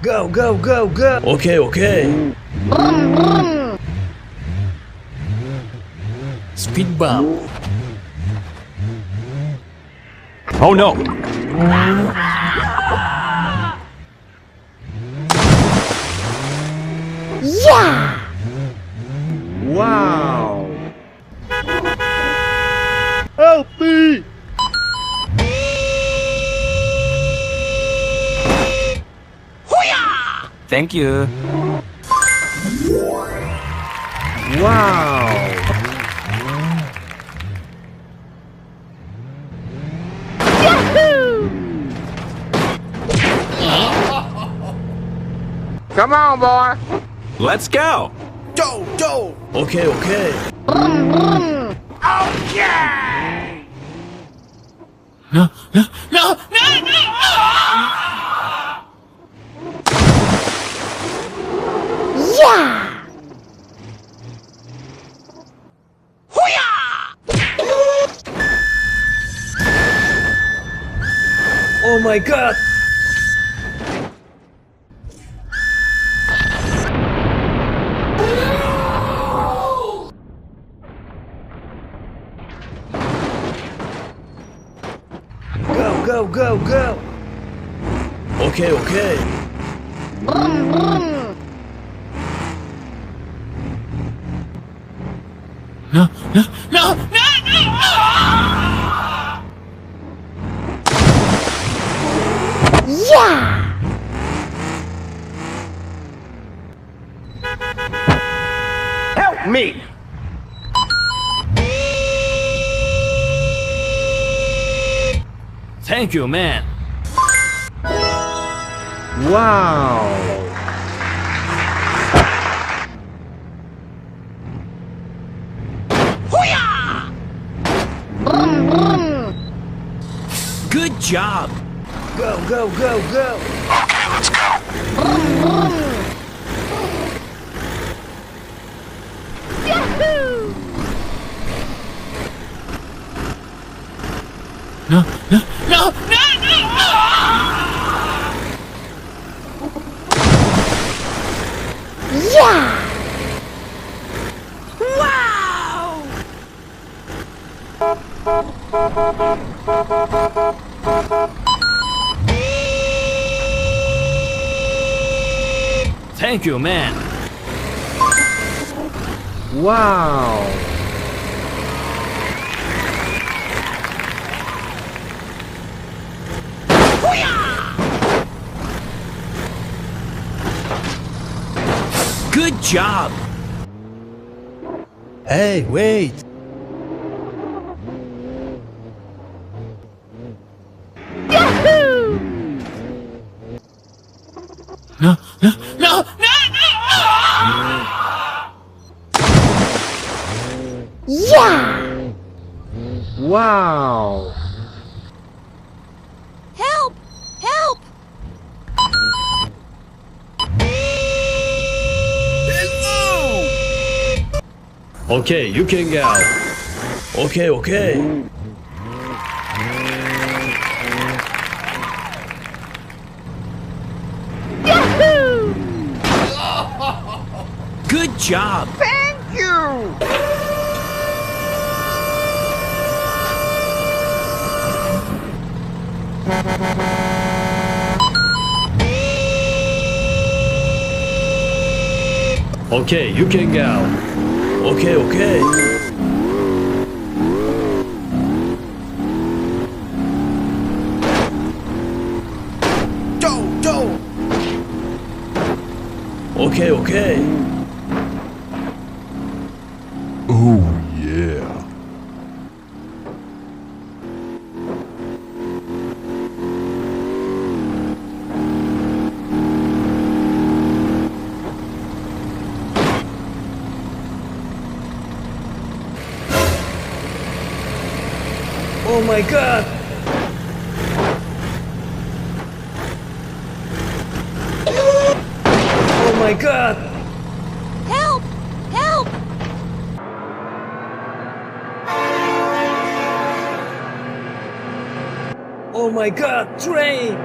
Go, go, go, go. Okay, okay. Speed bump. Oh no! Yeah! Wow! Help me! Thank you. Wow! Come on, boy. Let's go. Go, go. Okay, okay. Okay. No. Yeah! Oh my god. Go, go, go, go. Okay, okay. No. Yeah! Help me. Thank you, man. Wow! Good job. Go, go, go, go. Okay, let's go. No. Yeah! Thank you, man. Wow! Good job. Hey, wait. No. Yeah! Wow! Help! Help! Okay, you can go. Okay, okay. Good job. Thank you. Okay, you can go. Okay, okay. Go, go. Okay, okay. Oh yeah! Oh my god. Oh my god. Help! Help! Oh my god, train!